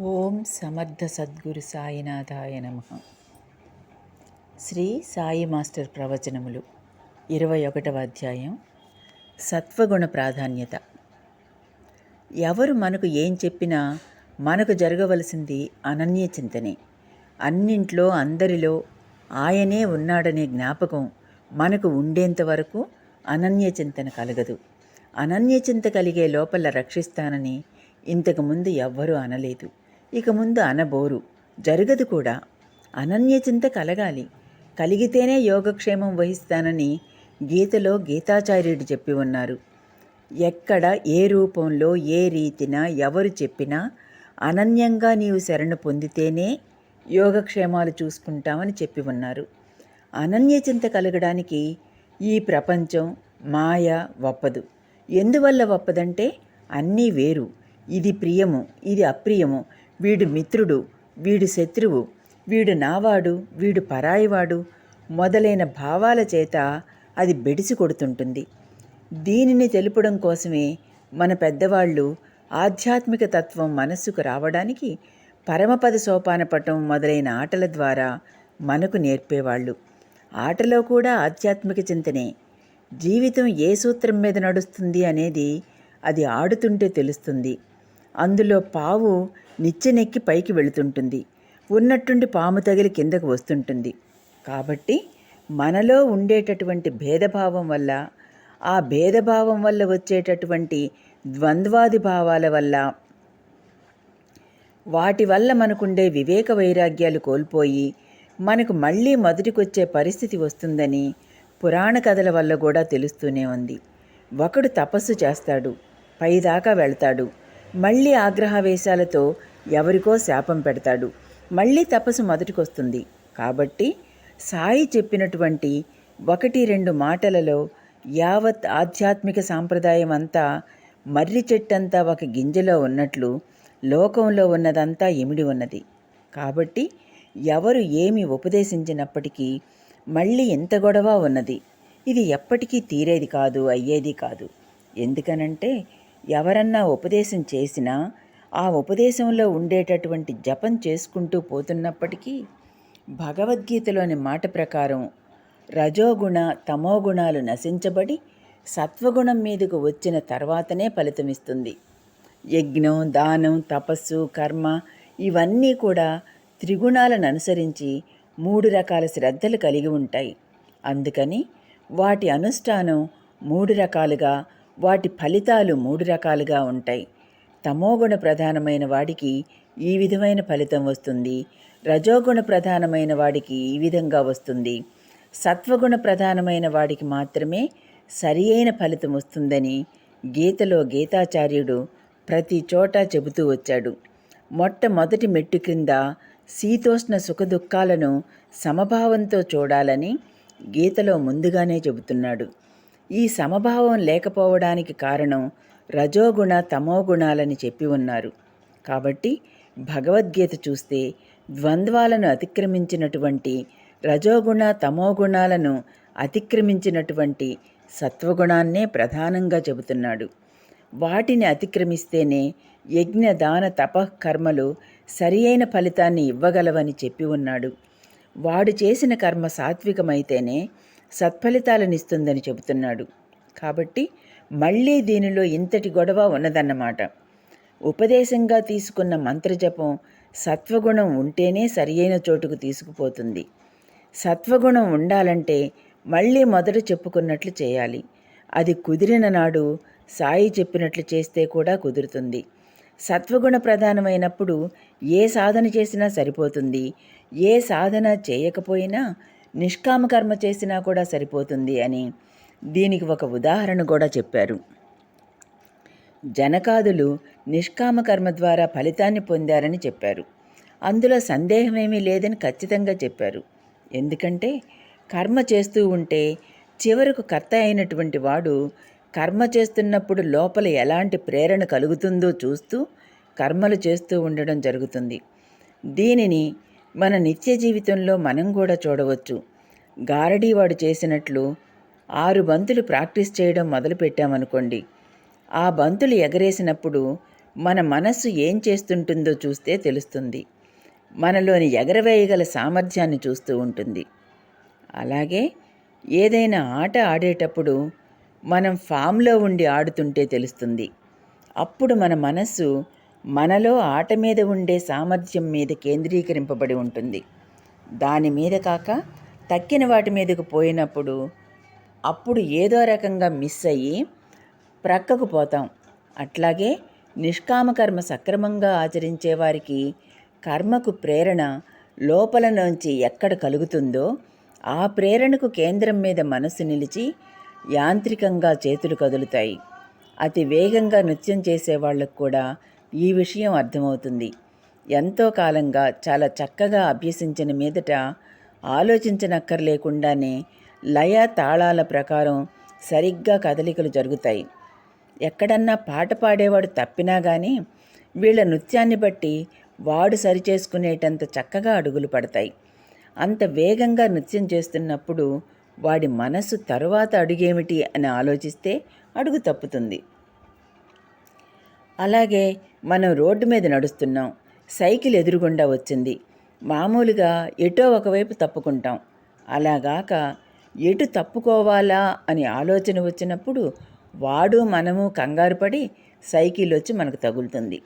ఓం సమర్థ సద్గురు సాయినాథాయ నమః. శ్రీ సాయి మాస్టర్ ప్రవచనములు 21వ అధ్యాయం. సత్వగుణ ప్రాధాన్యత. ఎవరు మనకు ఏం చెప్పినా మనకు జరగవలసింది అనన్య చింతనే. అన్నింట్లో అందరిలో ఆయనే ఉన్నాడనే జ్ఞాపకం మనకు ఉండేంతవరకు అనన్య చింతన కలగదు. అనన్య చింత కలిగే లోపల రక్షిస్తానని ఇంతకుముందు ఎవ్వరూ అనలేదు, ఇక ముందు అనబోరు, జరగదు కూడా. అనన్యచింత కలగాలి, కలిగితేనే యోగక్షేమం వహిస్తానని గీతలో గీతాచార్యుడు చెప్పి ఉన్నారు. ఎక్కడ ఏ రూపంలో ఏ రీతిన ఎవరు చెప్పినా అనన్యంగా నీవు శరణు పొందితేనే యోగక్షేమాలు చూసుకుంటామని చెప్పి ఉన్నారు. అనన్యచింత కలగడానికి ఈ ప్రపంచం మాయ ఒప్పదు. ఎందువల్ల ఒప్పదంటే అన్నీ వేరు. ఇది ప్రియము, ఇది అప్రియము, వీడు మిత్రుడు, వీడు శత్రువు, వీడు నావాడు, వీడు పరాయివాడు మొదలైన భావాల చేత అది బెడిసి కొడుతుంటుంది. దీనిని తెలుపడం కోసమే మన పెద్దవాళ్ళు ఆధ్యాత్మిక తత్వం మనస్సుకు రావడానికి పరమపద సోపానపటం మొదలైన ఆటల ద్వారా మనకు నేర్పేవాళ్ళు. ఆటలో కూడా ఆధ్యాత్మిక చింతనే. జీవితం ఏ సూత్రం మీద నడుస్తుంది అనేది అది ఆడుతుంటే తెలుస్తుంది. అందులో పావు నిచ్చెనెక్కి పైకి వెళుతుంటుంది, ఉన్నట్టుండి పాము తగిలి కిందకు వస్తుంటుంది. కాబట్టి మనలో ఉండేటటువంటి భేదభావం వల్ల, ఆ భేదభావం వల్ల వచ్చేటటువంటి ద్వంద్వాది భావాల వల్ల, వాటి వల్ల మనకుండే వివేక వైరాగ్యాలు కోల్పోయి మనకు మళ్ళీ మొదటికొచ్చే పరిస్థితి వస్తుందని పురాణ కథల వల్ల కూడా తెలుస్తూనే ఉంది. ఒకడు తపస్సు చేస్తాడు, పైదాకా వెళ్తాడు, మళ్ళీ ఆగ్రహావేశాలతో ఎవరికో శాపం పెడతాడు, మళ్ళీ తపస్సు మొదటికొస్తుంది. కాబట్టి సాయి చెప్పినటువంటి 1-2 మాటలలో యావత్ ఆధ్యాత్మిక సాంప్రదాయం అంతా మర్రి చెట్టంతా ఒక గింజలో ఉన్నట్లు లోకంలో ఉన్నదంతా ఇమిడి ఉన్నది. కాబట్టి ఎవరు ఏమి ఉపదేశించినప్పటికీ మళ్ళీ ఎంత గొడవ ఉన్నది. ఇది ఎప్పటికీ తీరేది కాదు, అయ్యేది కాదు. ఎందుకనంటే ఎవరన్నా ఉపదేశం చేసినా ఆ ఉపదేశంలో ఉండేటటువంటి జపం చేసుకుంటూ పోతున్నప్పటికీ భగవద్గీతలోని మాట ప్రకారం రజోగుణ తమోగుణాలు నశించబడి సత్వగుణం మీదకు వచ్చిన తర్వాతనే ఫలితమిస్తుంది. యజ్ఞం, దానం, తపస్సు, కర్మ ఇవన్నీ కూడా త్రిగుణాలను అనుసరించి 3 రకాల శ్రద్ధలు కలిగి ఉంటాయి. అందుకని వాటి అనుష్ఠానం 3 రకాలుగా, వాటి ఫలితాలు 3 రకాలుగా ఉంటాయి. తమోగుణ ప్రధానమైన వాడికి ఈ విధమైన ఫలితం వస్తుంది, రజోగుణ ప్రధానమైన వాడికి ఈ విధంగా వస్తుంది, సత్వగుణ ప్రధానమైన వాడికి మాత్రమే సరి అయిన ఫలితం వస్తుందని గీతలో గీతాచార్యుడు ప్రతి చోట చెబుతూ వచ్చాడు. మొట్టమొదటి మెట్టు క్రింద శీతోష్ణ సుఖదుఖాలను సమభావంతో చూడాలని గీతలో ముందుగానే చెబుతున్నాడు. ఈ సమభావం లేకపోవడానికి కారణం రజోగుణ తమోగుణాలని చెప్పి ఉన్నారు. కాబట్టి భగవద్గీత చూస్తే ద్వంద్వాలను అతిక్రమించినటువంటి రజోగుణ తమోగుణాలను అతిక్రమించినటువంటి సత్వగుణాన్నే ప్రధానంగా చెబుతున్నాడు. వాటిని అతిక్రమిస్తేనే యజ్ఞ దాన తపఃకర్మలు సరి అయిన ఫలితాన్ని ఇవ్వగలవని చెప్పి ఉన్నాడు. వాడు చేసిన కర్మ సాత్వికమైతేనే సత్ఫలితాలనిస్తుందని చెబుతున్నాడు. కాబట్టి మళ్ళీ దీనిలో ఇంతటి గొడవ ఉన్నదన్నమాట. ఉపదేశంగా తీసుకున్న మంత్రజపం సత్వగుణం ఉంటేనే సరియైన చోటుకు తీసుకుపోతుంది. సత్వగుణం ఉండాలంటే మళ్ళీ మొదట చెప్పుకున్నట్లు చేయాలి. అది కుదిరిన నాడు సాయి చెప్పినట్లు చేస్తే కూడా కుదురుతుంది. సత్వగుణ ప్రధానమైనప్పుడు ఏ సాధన చేసినా సరిపోతుంది, ఏ సాధన చేయకపోయినా నిష్కామకర్మ చేసినా కూడా సరిపోతుంది అని దీనికి ఒక ఉదాహరణ కూడా చెప్పారు. జనకాదులు నిష్కామకర్మ ద్వారా ఫలితాన్ని పొందారని చెప్పారు. అందులో సందేహమేమీ లేదని ఖచ్చితంగా చెప్పారు. ఎందుకంటే కర్మ చేస్తూ ఉంటే చివరకు కర్త అయినటువంటి వాడు కర్మ చేస్తున్నప్పుడు లోపల ఎలాంటి ప్రేరణ కలుగుతుందో చూస్తూ కర్మలు చేస్తూ ఉండడం జరుగుతుంది. దీనిని మన నిత్య జీవితంలో మనం కూడా చూడవచ్చు. గారడీవాడు చేసినట్లు 6 బంతులు ప్రాక్టీస్ చేయడం మొదలుపెట్టామనుకోండి, ఆ బంతులు ఎగరేసినప్పుడు మన మనస్సు ఏం చేస్తుంటుందో చూస్తే తెలుస్తుంది. మనలోని ఎగరవేయగల సామర్థ్యాన్ని చూస్తూ ఉంటుంది. అలాగే ఏదైనా ఆట ఆడేటప్పుడు మనం ఫామ్లో ఉండి ఆడుతుంటే తెలుస్తుంది. అప్పుడు మన మనస్సు మనలో ఆట మీద ఉండే సామర్థ్యం మీద కేంద్రీకరింపబడి ఉంటుంది. దాని మీద కాక తక్కిన వాటి మీదకు పోయినప్పుడు అప్పుడు ఏదో రకంగా మిస్ అయ్యి ప్రక్కకు పోతాం. అట్లాగే నిష్కామకర్మ సక్రమంగా ఆచరించే వారికి కర్మకు ప్రేరణ లోపల నుంచి ఎక్కడ కలుగుతుందో ఆ ప్రేరణకు కేంద్రం మీద మనస్సు నిలిచి యాంత్రికంగా చేతులు కదులుతాయి. అతి వేగంగా నృత్యం చేసేవాళ్లకు కూడా ఈ విషయం అర్థమవుతుంది. ఎంతో కాలంగా చాలా చక్కగా అభ్యసించిన మీదట ఆలోచించనక్కర్లేకుండానే లయ తాళాల ప్రకారం సరిగ్గా కదలికలు జరుగుతాయి. ఎక్కడన్నా పాట పాడేవాడు తప్పినా కానీ వీళ్ళ నృత్యాన్ని బట్టి వాడు సరిచేసుకునేటంత చక్కగా అడుగులు పడతాయి. అంత వేగంగా నృత్యం చేస్తున్నప్పుడు వాడి మనసు తరువాత అడుగేమిటి అని ఆలోచిస్తే అడుగు తప్పుతుంది. అలాగే మనం రోడ్డు మీద నడుస్తున్నాం, సైకిల్ ఎదురుగుండా వచ్చింది. మామూలుగా ఎటో ఒకవైపు తప్పుకుంటాం. అలాగాక ఎటు తప్పుకోవాలా అని ఆలోచన వచ్చినప్పుడు వాడు మనము కంగారు పడి సైకిల్ వచ్చి మనకు తగులుతుంది.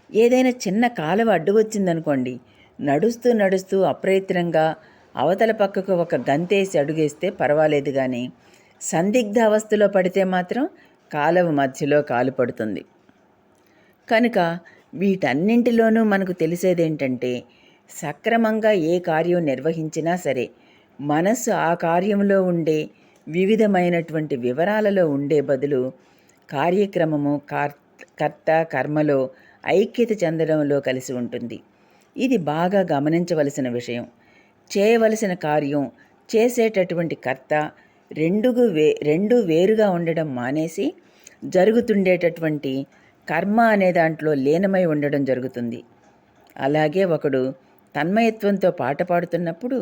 ఏదైనా చిన్న కాలువ అడ్డు వచ్చిందనుకోండి, నడుస్తూ నడుస్తూ అప్రయత్నంగా అవతల పక్కకు ఒక గంతేసి అడుగేస్తే పర్వాలేదు, కానీ సందిగ్ధ అవస్థలో పడితే మాత్రం కాలువ మధ్యలో కాలు పడుతుంది. కనుక వీటన్నింటిలోనూ మనకు తెలిసేదేంటంటే, సక్రమంగా ఏ కార్యం నిర్వహించినా సరే మనస్సు ఆ కార్యంలో ఉండే వివిధమైనటువంటి వివరాలలో ఉండే బదులు కార్యక్రమము కర్త కర్మలో ఐక్యత చెందడంలో కలిసి ఉంటుంది. ఇది బాగా గమనించవలసిన విషయం. చేయవలసిన కార్యం, చేసేటటువంటి కర్త రెండు వేరుగా ఉండడం మానేసి జరుగుతుండేటటువంటి కర్మ అనే దాంట్లో లీనమై ఉండడం జరుగుతుంది. అలాగే ఒకడు తన్మయత్వంతో పాట పాడుతున్నప్పుడు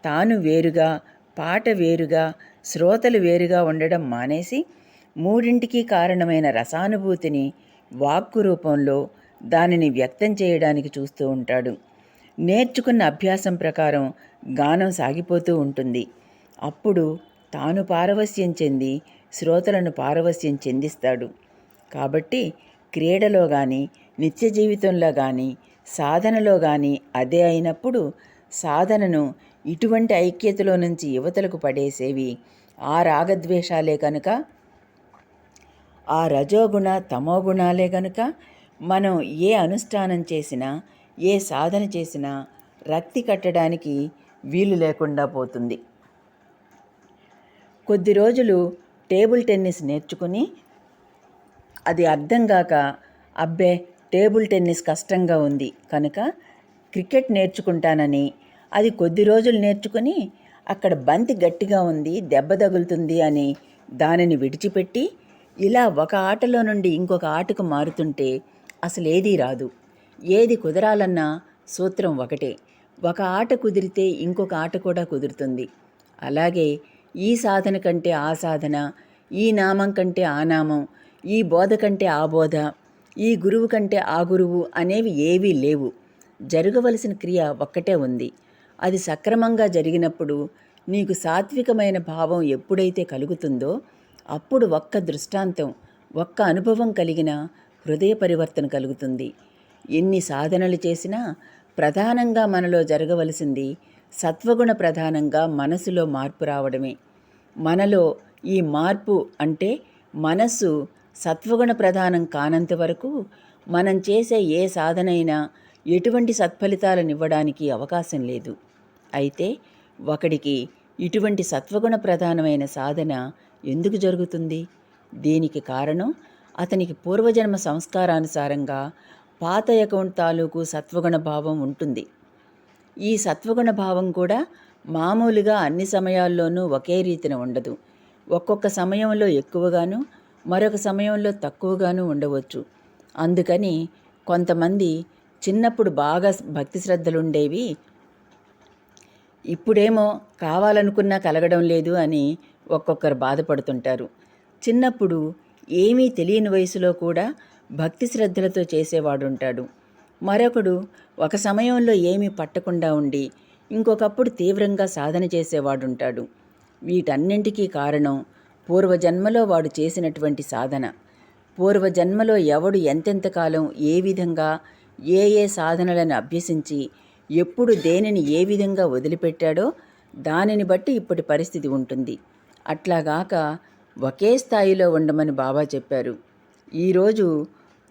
తాను వేరుగా, పాట వేరుగా, శ్రోతలు వేరుగా ఉండడం మానేసి మూడింటికి కారణమైన రసానుభూతిని వాక్కు రూపంలో దానిని వ్యక్తం చేయడానికి చూస్తూ ఉంటాడు. నేర్చుకున్న అభ్యాసం ప్రకారం గానం సాగిపోతూ ఉంటుంది. అప్పుడు తాను పారవస్యం చెంది శ్రోతలను పారవస్యం చెందిస్తాడు. కాబట్టి క్రీడలో కానీ, నిత్య జీవితంలో కానీ, సాధనలో కానీ అదే అయినప్పుడు సాధనను ఇటువంటి ఐక్యతలో నుంచి యువతలకు పడేసేవి ఆ రాగద్వేషాలే కనుక, ఆ రజోగుణ తమోగుణాలే కనుక మనం ఏ అనుష్ఠానం చేసినా, ఏ సాధన చేసినా రక్తి కట్టడానికి వీలు లేకుండా పోతుంది. కొద్ది రోజులు టేబుల్ టెన్నిస్ నేర్చుకుని అది అర్థం కాక, అబ్బే టేబుల్ టెన్నిస్ కష్టంగా ఉంది కనుక క్రికెట్ నేర్చుకుంటానని అది కొద్ది రోజులు నేర్చుకుని అక్కడ బంతి గట్టిగా ఉంది, దెబ్బ తగులుతుంది అని దానిని విడిచిపెట్టి ఇలా ఒక ఆటలో నుండి ఇంకొక ఆటకు మారుతుంటే అసలు ఏదీ రాదు. ఏది కుదరాలన్నా సూత్రం ఒకటే. ఒక ఆట కుదిరితే ఇంకొక ఆట కూడా కుదురుతుంది. అలాగే ఈ సాధన కంటే ఆ సాధన, ఈ నామం కంటే ఆ నామం, ఈ బోధ కంటే ఆ బోధ, ఈ గురువు కంటే ఆ గురువు అనేవి ఏవీ లేవు. జరగవలసిన క్రియ ఒక్కటే ఉంది. అది సక్రమంగా జరిగినప్పుడు నీకు సాత్వికమైన భావం ఎప్పుడైతే కలుగుతుందో అప్పుడు ఒక్క దృష్టాంతం, ఒక్క అనుభవం కలిగిన హృదయ పరివర్తన కలుగుతుంది. ఎన్ని సాధనలు చేసినా ప్రధానంగా మనలో జరగవలసింది సత్వగుణ ప్రధానంగా మనసులో మార్పు రావడమే. మనలో ఈ మార్పు అంటే మనస్సు సత్వగుణ ప్రధానం కానంత వరకు మనం చేసే ఏ సాధనైనా ఎటువంటి సత్ఫలితాలనివ్వడానికి అవకాశం లేదు. అయితే ఒకడికి ఇటువంటి సత్వగుణ ప్రధానమైన సాధన ఎందుకు జరుగుతుంది? దీనికి కారణం అతనికి పూర్వజన్మ సంస్కారానుసారంగా పాత అకౌంట్ తాలూకు సత్వగుణ భావం ఉంటుంది. ఈ సత్వగుణ భావం కూడా మామూలుగా అన్ని సమయాల్లోనూ ఒకే రీతిన ఉండదు. ఒక్కొక్క సమయంలో ఎక్కువగాను, మరొక సమయంలో తక్కువగాను ఉండవచ్చు. అందుకని కొంతమంది చిన్నప్పుడు బాగా భక్తి శ్రద్ధలుండేవి, ఇప్పుడేమో కావాలనుకున్నా కలగడం లేదు అని ఒక్కొక్కరు బాధపడుతుంటారు. చిన్నప్పుడు ఏమీ తెలియని వయసులో కూడా భక్తి శ్రద్ధలతో చేసేవాడుంటాడు. మరొకడు ఒక సమయంలో ఏమీ పట్టకుండా ఉండి ఇంకొకప్పుడు తీవ్రంగా సాధన చేసేవాడుంటాడు. వీటన్నింటికీ కారణం పూర్వజన్మలో వాడు చేసినటువంటి సాధన. పూర్వజన్మలో ఎవడు ఎంతెంత కాలం ఏ విధంగా ఏ సాధనలను అభ్యసించి ఎప్పుడు దేనిని ఏ విధంగా వదిలిపెట్టాడో దానిని బట్టి ఇప్పటి పరిస్థితి ఉంటుంది. అట్లాగాక ఒకే స్థాయిలో ఉండమని బాబా చెప్పారు. ఈరోజు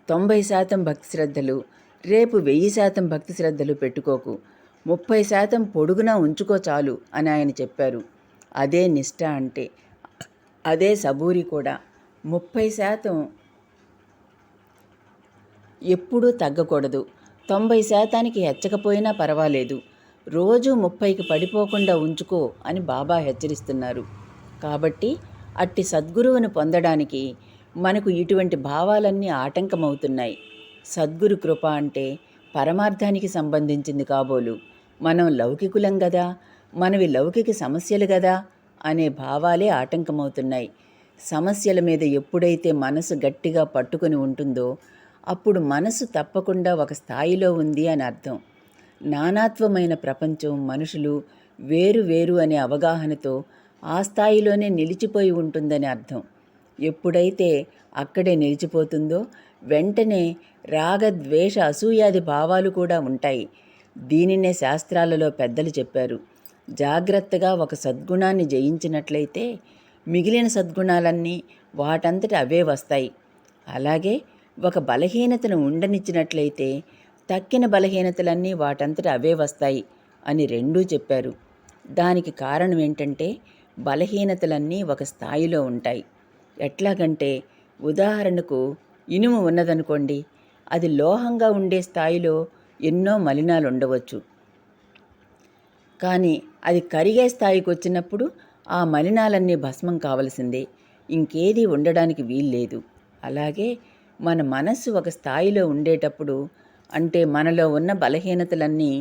90% భక్తి శ్రద్ధలు, రేపు 1000% భక్తి శ్రద్ధలు పెట్టుకోకు, 30% పొడుగునా ఉంచుకో చాలు అని ఆయన చెప్పారు. అదే నిష్ఠ అంటే, అదే సబూరి కూడా. 30% ఎప్పుడూ తగ్గకూడదు. 90%కి హెచ్చకపోయినా పర్వాలేదు. రోజు 30కి పడిపోకుండా ఉంచుకో అని బాబా హెచ్చరిస్తున్నారు. కాబట్టి అట్టి సద్గురువును పొందడానికి మనకు ఇటువంటి భావాలన్నీ ఆటంకమవుతున్నాయి. సద్గురు కృప అంటే పరమార్థానికి సంబంధించింది కాబోలు. మనం లౌకికులం గదా, మనవి లౌకిక సమస్యలు గదా అనే భావాలే ఆటంకమవుతున్నాయి. సమస్యల మీద ఎప్పుడైతే మనసు గట్టిగా పట్టుకొని ఉంటుందో అప్పుడు మనసు తప్పకుండా ఒక స్థాయిలో ఉంది అని అర్థం. నానాత్వమైన ప్రపంచం, మనుషులు వేరు వేరు అనే అవగాహనతో ఆ స్థాయిలోనే నిలిచిపోయి ఉంటుందని అర్థం. ఎప్పుడైతే అక్కడే నిలిచిపోతుందో వెంటనే రాగ, ద్వేష, అసూయాది భావాలు కూడా ఉంటాయి. దీనినే శాస్త్రాలలో పెద్దలు చెప్పారు. జాగ్రత్తగా ఒక సద్గుణాన్ని జయించినట్లయితే మిగిలిన సద్గుణాలన్నీ వాటంతట అవే వస్తాయి. అలాగే ఒక బలహీనతను ఉండనిచ్చినట్లయితే తక్కిన బలహీనతలన్నీ వాటంతట అవే వస్తాయి అని రెండూ చెప్పారు. దానికి కారణం ఏంటంటే బలహీనతలన్నీ ఒక స్థాయిలో ఉంటాయి. ఎట్లాగంటే ఉదాహరణకు ఇనుము ఉన్నదనుకోండి, అది లోహంగా ఉండే స్థాయిలో ఎన్నో మలినాలు ఉండవచ్చు. కానీ అది కరిగే స్థాయికి వచ్చినప్పుడు ఆ మలినాలన్నీ భస్మం కావలసిందే, ఇంకేదీ ఉండడానికి వీల్లేదు. అలాగే మన మనస్సు ఒక స్థాయిలో ఉండేటప్పుడు, అంటే మనలో ఉన్న బలహీనతలన్నీ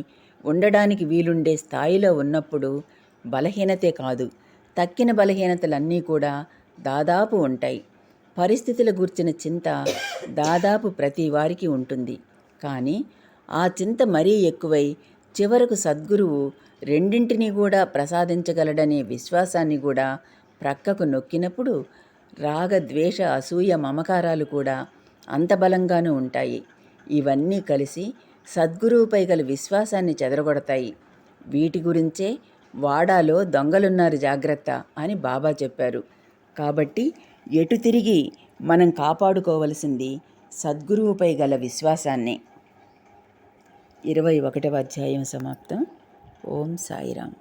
ఉండడానికి వీలుండే స్థాయిలో ఉన్నప్పుడు బలహీనతే కాదు, తక్కిన బలహీనతలన్నీ కూడా దాదాపు ఉంటాయి. పరిస్థితుల గూర్చిన చింత దాదాపు ప్రతి వారికి ఉంటుంది. కానీ ఆ చింత మరీ ఎక్కువై చివరకు సద్గురువు రెండింటినీ కూడా ప్రసాదించగలడనే విశ్వాసాన్ని కూడా ప్రక్కకు నొక్కినప్పుడు రాగ, ద్వేష, అసూయ, మమకారాలు కూడా అంత బలంగానూ ఉంటాయి. ఇవన్నీ కలిసి సద్గురువుపై గల విశ్వాసాన్ని చెదరగొడతాయి. వీటి గురించే వాడాలో దొంగలున్నారు జాగ్రత్త అని బాబా చెప్పారు. కాబట్టి ఎటు తిరిగి మనం కాపాడుకోవలసింది సద్గురువుపై గల విశ్వాసాన్నే. 21వ అధ్యాయం సమాప్తం. ఓం సాయిరాం.